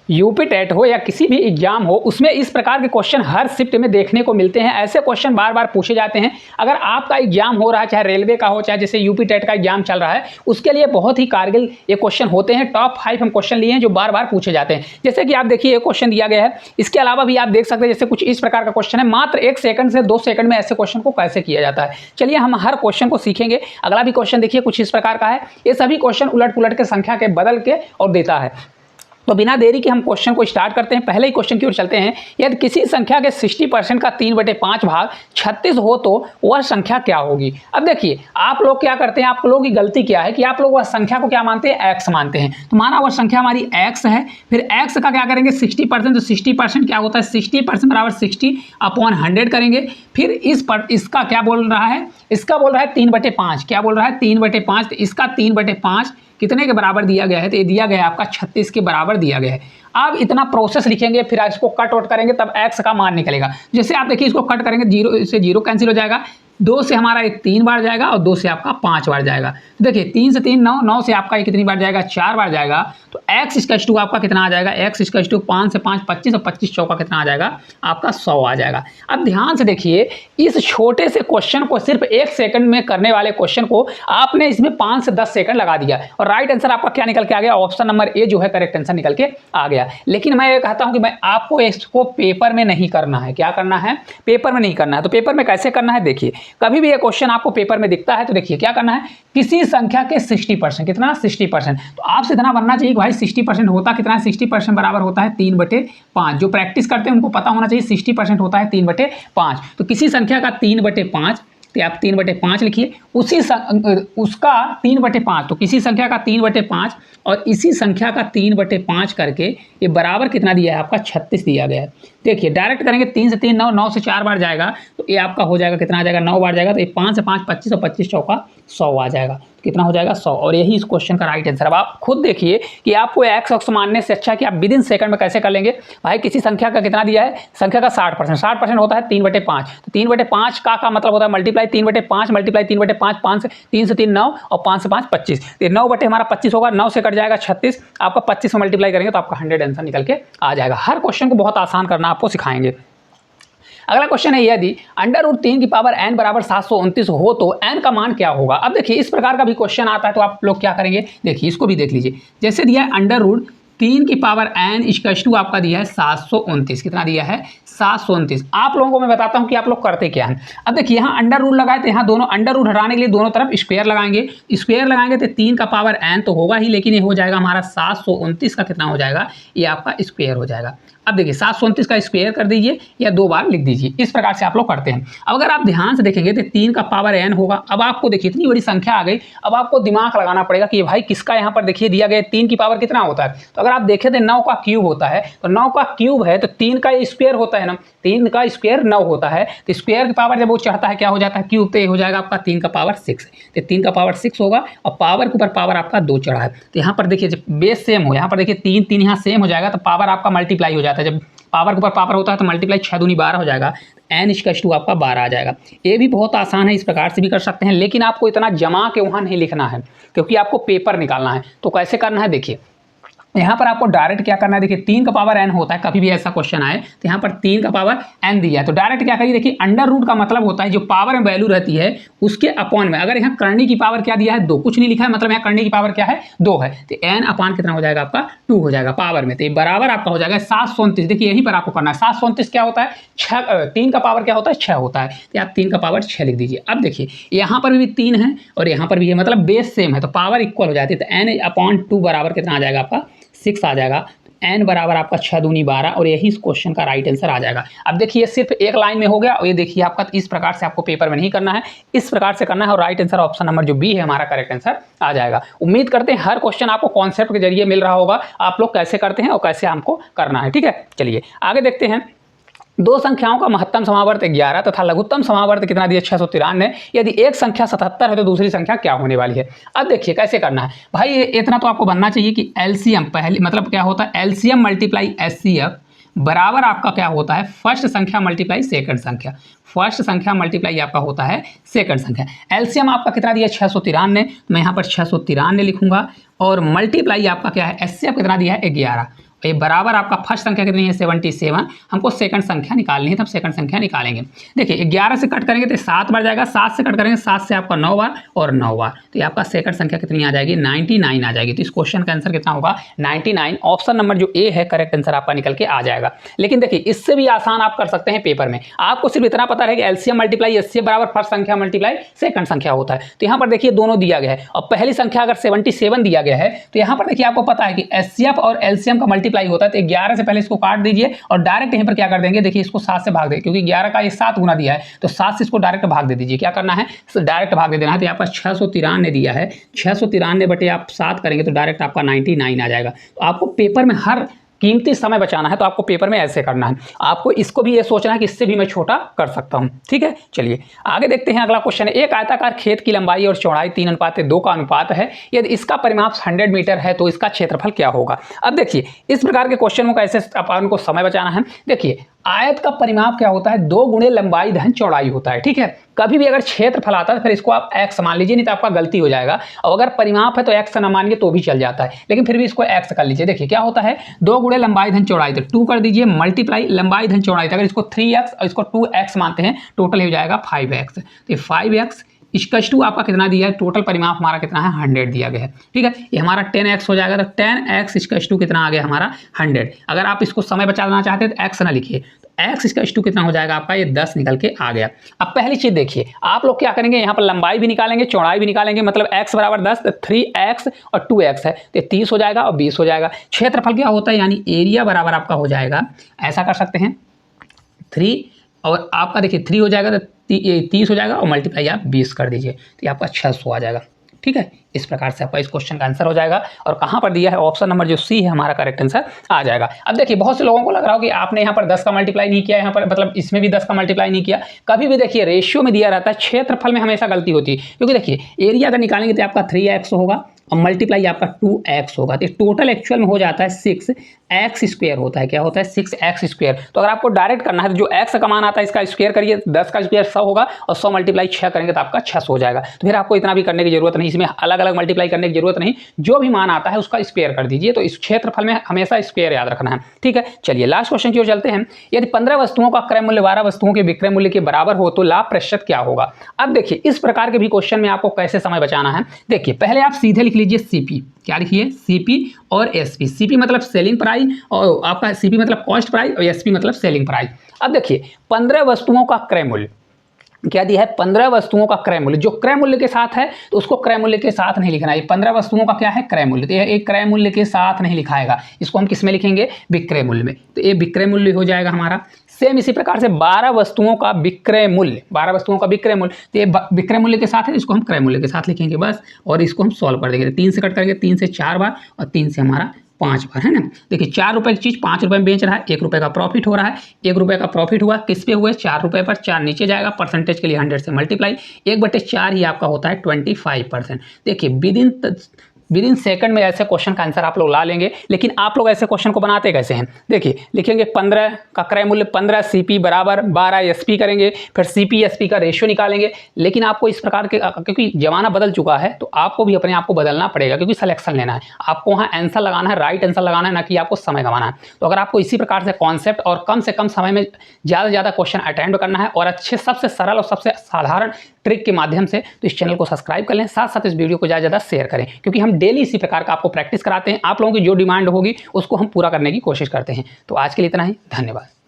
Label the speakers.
Speaker 1: UP TET हो या किसी भी एग्जाम हो, उसमें इस प्रकार के क्वेश्चन हर शिफ्ट में देखने को मिलते हैं। ऐसे क्वेश्चन बार बार पूछे जाते हैं। अगर आपका एग्जाम हो रहा है, चाहे रेलवे का हो, चाहे जैसे यूपी टेट का एग्जाम चल रहा है, उसके लिए बहुत ही कारगर ये क्वेश्चन होते हैं। टॉप 5 हम क्वेश्चन लिए हैं जो बार बार पूछे जाते हैं। जैसे कि आप देखिए ये क्वेश्चन दिया गया है, इसके अलावा भी आप देख सकते हैं जैसे कुछ इस प्रकार का क्वेश्चन है, मात्र 1 सेकंड से 2 सेकंड में ऐसे क्वेश्चन को कैसे किया जाता है। चलिए हम हर क्वेश्चन को सीखेंगे। अगला भी क्वेश्चन देखिए कुछ इस प्रकार का है। ये सभी क्वेश्चन उलट पुलट के संख्या के बदल के और देता है। तो बिना देरी के हम क्वेश्चन को स्टार्ट करते हैं। पहले ही क्वेश्चन की ओर चलते हैं। यदि किसी संख्या के 60% का 3/5 भाग 36 हो तो वह संख्या क्या होगी। अब देखिए आप लोग क्या करते हैं, आप लोगों की गलती क्या है कि आप लोग वह संख्या को क्या मानते हैं, x मानते हैं। तो माना वह संख्या हमारी x है, फिर x का क्या करेंगे 60%, तो 60% क्या होता है 60% बराबर 60/100 करेंगे। फिर इसका क्या बोल रहा है, इसका बोल रहा है 3/5। क्या बोल रहा है 3/5, तो इसका 3/5 कितने के बराबर दिया गया है, तो ये दिया गया है आपका 36 के बराबर दिया गया है। अब इतना प्रोसेस लिखेंगे, फिर इसको कट आउट करेंगे, तब x का मान निकलेगा। जैसे आप देखिए इसको कट करेंगे, 0 से 0 कैंसिल हो जाएगा, 2 से हमारा एक 3 बार जाएगा और 2 से आपका 5 बार जाएगा। तो देखिए 3 से 3 9, 9 से आपका ये कितनी बार जाएगा 4 बार जाएगा। तो x इक्वल टू आपका कितना आ जाएगा, x इक्वल टू 5 से 5 25 और 25 चौका कितना आ जाएगा आपका 100 आ जाएगा। अब ध्यान से देखिए इस छोटे से क्वेश्चन को सिर्फ 1 सेकंड में करने वाले क्वेश्चन को आपने इसमें 5 से 10 सेकंड लगा दिया और राइट आंसर आपका क्या निकल के आ गया, ऑप्शन नंबर ए जो है करेक्ट आंसर निकल के आ गया। लेकिन मैं ये कहता हूं कि मैं आपको इसको पेपर में नहीं करना है। क्या करना है, पेपर में नहीं करना है। तो पेपर में कैसे करना है, देखिए कभी भी ये क्वेश्चन आपको पेपर में दिखता है तो देखिए क्या करना है, किसी संख्या के 60%, कितना 60%, तो आपसे इतना बनना चाहिए कि भाई 60% होता कितना है, 60% बराबर होता है 3/5। जो प्रैक्टिस करते हैं उनको पता होना चाहिए 60% होता है 3/5। तो किसी संख्या का 3/5, तो आप 3/5 लिखिए, उसका 3/5, तो किसी संख्या का 3/5 और इसी संख्या का 3/5 करके ये बराबर कितना दिया है आपका 36 दिया गया है। देखिए डायरेक्ट करेंगे, 3 से 3 9, 9 से 4 बार जाएगा, तो ये आपका हो जाएगा कितना आ जाएगा 9 बार जाएगा। तो ये 5 से 5 25 और 25 चौका 100 आ जाएगा। कितना हो जाएगा 100, और यही इस क्वेश्चन का राइट आंसर। अब आप खुद देखिए कि आपको एक्स अक्स मानने से अच्छा कि आप विदिन सेकंड में कैसे कर लेंगे। भाई किसी संख्या का कितना दिया है, संख्या का 60% होता है 3/5, तो 3/5 का मतलब होता है मल्टीप्लाई 3/5 मल्टीप्लाई 3/5, 5 से 3 से 3 9 और 5 से 5 25, तो 9 बटे हमारा 25 होगा, 9 से कट जाएगा 36, आपका 25 में मल्टीप्लाई करेंगे तो आपका 100 आंसर निकल के आ जाएगा। हर क्वेश्चन को बहुत आसान करना आपको सिखाएंगे। अगला क्वेश्चन है, यदि √3 की पावर n बराबर 729 हो तो n का मान क्या होगा। अब देखिए इस प्रकार का भी क्वेश्चन आता है तो आप लोग क्या करेंगे, देखिए इसको भी देख लीजिए। जैसे दिया है √3 की पावर n इक्वल टू आपका दिया है 729, कितना दिया है 729। आप लोगों को मैं बताता हूं कि आप लोग करते क्या हैं। अब देखिए यहाँ अंडर रूट लगाए तो यहाँ दोनों अंडर रूट हटाने के लिए दोनों तरफ स्क्वायर लगाएंगे। स्क्वायर लगाएंगे तो 3 का पावर n तो होगा ही, लेकिन ये हो जाएगा हमारा 729 का कितना हो जाएगा, ये आपका स्क्वायर हो जाएगा। अब देखिए 729 का स्क्वायर कर दीजिए या 2 बार लिख दीजिए, इस प्रकार से आप लोग करते हैं। अब अगर आप ध्यान से देखेंगे तो 3 का पावर n होगा। अब आपको देखिए इतनी बड़ी संख्या आ गई, अब आपको दिमाग लगाना पड़ेगा कि भाई किसका यहाँ पर देखिए दिया गया 3 की पावर कितना होता है। तो अगर आप देखें तो 9 का क्यूब होता है, तो 9 का क्यूब है तो 3 का स्क्वायर होता है ना, 3 का स्क्वायर 9 होता है, तो स्क्वायर की पावर जब वो चढ़ता है क्या हो जाता है क्यूब, तो ये हो जाएगा आपका 3 का पावर 6, तो 3 का पावर 6 होगा और पावर के ऊपर पावर आपका 2 चढ़ा है। तो यहाँ पर देखिए जब बेस सेम हो, यहाँ पर देखिए 3 3 यहाँ सेम हो जाएगा तो पावर आपका मल्टीप्लाई हो जाता है। जब पावर के ऊपर पावर होता है तो मल्टीप्लाई 6 दूनी 12 हो जाएगा, n इक्वल टू आपका 12 आ जाएगा। ये भी बहुत आसान है, इस प्रकार से भी कर सकते हैं, लेकिन आपको इतना जमा के वहाँ नहीं लिखना है क्योंकि आपको पेपर निकालना है। तो कैसे करना है, देखिए यहाँ पर आपको डायरेक्ट क्या करना है, देखिए 3 का पावर n होता है, कभी भी ऐसा क्वेश्चन आए तो यहाँ पर 3 का पावर n दिया है तो डायरेक्ट क्या करिए, देखिए अंडर रूट का मतलब होता है जो पावर में वैल्यू रहती है उसके अपॉन में। अगर यहाँ करनी की पावर क्या दिया है 2, कुछ नहीं लिखा है, मतलब यहाँ करनी की पावर क्या है 2 है, तो n अपान कितना हो जाएगा आपका 2 हो जाएगा पावर में, तो ये बराबर आपका हो जाएगा 729। देखिए यहीं पर आपको करना है, 729 क्या होता है 3 का पावर क्या होता है 6 होता है, तो आप 3 का पावर 6 लिख दीजिए। अब देखिए यहाँ पर भी 3 है और यहाँ पर भी है, मतलब बेस सेम है तो पावर इक्वल हो जाती है, तो n/2 बराबर कितना आ जाएगा आपका 6 आ जाएगा। n बराबर आपका 6 दूनी 12 और यही इस क्वेश्चन का राइट आंसर आ जाएगा। अब देखिए सिर्फ एक लाइन में हो गया और ये देखिए आपका इस प्रकार से आपको पेपर में नहीं करना है, इस प्रकार से करना है और राइट आंसर ऑप्शन नंबर जो बी है हमारा करेक्ट आंसर आ जाएगा। उम्मीद करते हैं हर क्वेश्चन आपको कॉन्सेप्ट के जरिए मिल रहा होगा, आप लोग कैसे करते हैं और कैसे हमको करना है। ठीक है, चलिए आगे देखते हैं। दो संख्याओं का महत्तम समावर्त 11 तथा लघुत्तम समावर्त कितना दिया 693। यदि एक संख्या 77 है तो दूसरी संख्या क्या होने वाली है। अब देखिए कैसे करना है भाई, इतना तो आपको बनना चाहिए कि एलसीएम पहले मतलब क्या होता है एलसीएम मल्टीप्लाई एचसीएफ बराबर आपका क्या होता है फर्स्ट संख्या मल्टीप्लाई सेकंड संख्या, फर्स्ट संख्या मल्टीप्लाई आपका होता है सेकंड संख्या। एलसीएम आपका कितना दिया 693, मैं यहाँ पर 693 लिखूंगा और मल्टीप्लाई आपका क्या है एचसीएफ कितना दिया है 11 ये बराबर आपका फर्स्ट संख्या कितनी है 77, हमको सेकंड संख्या निकालनी है, तब सेकंड संख्या निकालेंगे। देखिए 11 से कट करेंगे तो 7 बार जाएगा, 7 से कट करेंगे 7 से आपका 9 बार और 9 बार, तो ये आपका सेकंड संख्या कितनी आ जाएगी 99 आ जाएगी। तो इस क्वेश्चन का आंसर कितना होगा 99। ऑप्शन नंबर जो ए है करेक्ट आंसर आपका निकल के आ जाएगा। लेकिन देखिए इससे भी आसान आप कर सकते हैं पेपर में, आपको सिर्फ इतना पता है कि एलसीएम मल्टीप्लाई एचसीएफ बराबर फर्स्ट संख्या मल्टीप्लाई सेकंड संख्या होता है। तो यहाँ पर देखिए दोनों दिया गया है और पहली संख्या अगर 77 दिया गया है तो यहाँ पर देखिए आपको पता है कि एचसीएफ और एलसीएम का मल्टीप्लाई होता है। तो 11 से पहले इसको काट दीजिए और डायरेक्ट यहाँ पर क्या कर देंगे, देखिए इसको 7 से भाग देंगे, क्योंकि 11 का ये 7 गुना दिया है तो 7 से इसको डायरेक्ट भाग दे दीजिए। क्या करना है डायरेक्ट भाग दे देना है। तो यहाँ पर 693 दिया है, 693 बटे आप 7 करेंगे तो डायरेक्ट आपका 99 आ जाएगा। तो आपको पेपर में हर कीमती समय बचाना है तो आपको पेपर में ऐसे करना है। आपको इसको भी ये सोचना है कि इससे भी मैं छोटा कर सकता हूँ। ठीक है, चलिए आगे देखते हैं। अगला क्वेश्चन है, एक आयताकार खेत की लंबाई और चौड़ाई 3:2 का अनुपात है, यदि इसका परिमाप 100 मीटर है तो इसका क्षेत्रफल क्या होगा। अब देखिए इस प्रकार के क्वेश्चन को कैसे अपन को समय बचाना है। देखिए आयत का परिमाप क्या होता है 2 गुणे लंबाई धन चौड़ाई होता है। ठीक है, कभी भी अगर क्षेत्रफल आता है फिर इसको आप x मान लीजिए, नहीं तो आपका गलती हो जाएगा। और अगर परिमाप है तो x न मानिए तो भी चल जाता है, लेकिन फिर भी इसको x कर लीजिए। देखिए क्या होता है 2 गुणे लंबाई धन चौड़ाई, तो 2 कर दीजिए मल्टीप्लाई लंबाई धन चौड़ाई, अगर इसको 3x और इसको 2x मानते हैं टोटल हो जाएगा 5x। तो 5x इक्वल्स टू आपका कितना दिया है, टोटल परिमाप हमारा कितना है 100 दिया गया है। ठीक है, ये हमारा 10x हो जाएगा, तो 10x इक्वल्स टू कितना आ गया हमारा 100। अगर आप इसको समय बचाना चाहते हैं तो x ना लिखिए, x इक्वल्स टू कितना हो जाएगा आपका ये 10 निकल के आ गया। अब पहली चीज देखिए, आप लोग क्या करेंगे यहाँ पर लंबाई भी निकालेंगे चौड़ाई भी निकालेंगे, मतलब x बराबर 10 तो 3x और 2x है तो 30 हो जाएगा और 20 हो जाएगा। क्षेत्रफल क्या होता है यानी एरिया बराबर आपका हो जाएगा, ऐसा कर सकते हैं 3 और आपका देखिए 3 हो जाएगा तो 30 हो जाएगा और मल्टीप्लाई आप 20 कर दीजिए तो ये आपका 600 आ जाएगा। ठीक है, इस प्रकार से आपका इस क्वेश्चन का आंसर हो जाएगा। और कहाँ पर दिया है ऑप्शन नंबर जो सी है हमारा करेक्ट आंसर आ जाएगा। अब देखिए बहुत से लोगों को लग रहा हो कि आपने यहाँ पर 10 का मल्टीप्लाई नहीं किया, यहाँ पर मतलब इसमें भी 10 का मल्टीप्लाई नहीं किया। कभी भी देखिए रेशियो में दिया रहता है, क्षेत्रफल में हमेशा गलती होती है, क्योंकि देखिए एरिया अगर निकालेंगे तो आपका 3x होगा और मल्टीप्लाई आपका 2x होगा, तो टोटल एक्चुअल में हो जाता है 6x² होता है। क्या होता है 6x²। तो अगर आपको डायरेक्ट करना है तो जो x का मान आता है इसका स्क्वायर करिए, 10 का स्क्वायर 100 होगा और 100 मल्टीप्लाई 6 करेंगे तो आपका 600 हो जाएगा। तो फिर आपको इतना भी करने की जरूरत नहीं, इसमें अलग अलग मल्टीप्लाई करने की जरूरत नहीं, जो भी मान आता है उसका स्क्वायर कर दीजिए। तो इस क्षेत्रफल में हमेशा स्क्वायर याद रखना है। ठीक है, चलिए लास्ट क्वेश्चन की ओर चलते हैं। यदि 15 वस्तुओं का क्रय मूल्य 12 वस्तुओं के विक्रय मूल्य के बराबर हो तो लाभ प्रतिशत क्या होगा। अब देखिए इस प्रकार के भी क्वेश्चन में आपको कैसे समय बचाना है। देखिए पहले आप सीधे लिख लीजिए सीपी, क्या लिखिए सीपी और एसपी। सीपी मतलब सेलिंग प्राइस और आपका सीपी मतलब कॉस्ट प्राइस और एसपी मतलब सेलिंग प्राइस। अब देखिए 15 वस्तुओं का क्रय मूल्य क्या दिया है, 15 वस्तुओं का क्रय मूल्य, जो क्रय मूल्य के साथ है तो उसको क्रय मूल्य के साथ नहीं लिखना है। 15 वस्तुओं का क्या है क्रय मूल्य, तो ये एक क्रय मूल्य के साथ नहीं लिखाएगा, इसको हम किस में लिखेंगे विक्रय मूल्य में। तो ये विक्रय मूल्य हो जाएगा हमारा। सेम इसी प्रकार से 12 वस्तुओं का विक्रय मूल्य, 12 वस्तुओं का विक्रय मूल्य, तो ये विक्रय मूल्य के साथ है, इसको हम क्रय मूल्य के साथ लिखेंगे बस, और इसको हम सॉल्व कर देंगे। 3 से कट करेंगे, 3 से 4 बार और 3 से हमारा 5 बार, है ना। देखिए 4 रुपए की चीज़ 5 रुपए में बेच रहा है, 1 रुपए का प्रॉफिट हो रहा है। 1 रुपए का प्रॉफिट हुआ किस पे हुए 4 रुपए पर, 4 नीचे जाएगा, परसेंटेज के लिए 100 से मल्टीप्लाई, 1/4 ही आपका होता है 25%। देखिए विदिन सेकंड में ऐसे क्वेश्चन का आंसर आप लोग ला लेंगे। लेकिन आप लोग ऐसे क्वेश्चन को बनाते कैसे हैं, देखिए लिखेंगे 15 का क्रय मूल्य 15 सीपी बराबर 12 एसपी करेंगे, फिर सीपी एसपी का रेशियो निकालेंगे। लेकिन आपको इस प्रकार के, क्योंकि जमाना बदल चुका है तो आपको भी अपने आप को बदलना पड़ेगा, क्योंकि सिलेक्शन लेना है आपको, वहाँ आंसर लगाना है, राइट आंसर लगाना है, ना कि आपको समय गंवाना है। तो अगर आपको इसी प्रकार से कॉन्सेप्ट और कम से कम समय में ज़्यादा से ज़्यादा क्वेश्चन अटेंड करना है और अच्छे सबसे सरल और सबसे साधारण ट्रिक के माध्यम से, तो इस चैनल को सब्सक्राइब कर लें, साथ साथ इस वीडियो को ज़्यादा से ज़्यादा शेयर करें, क्योंकि हम डेली इसी प्रकार का आपको प्रैक्टिस कराते हैं। आप लोगों की जो डिमांड होगी उसको हम पूरा करने की कोशिश करते हैं। तो आज के लिए इतना ही, धन्यवाद।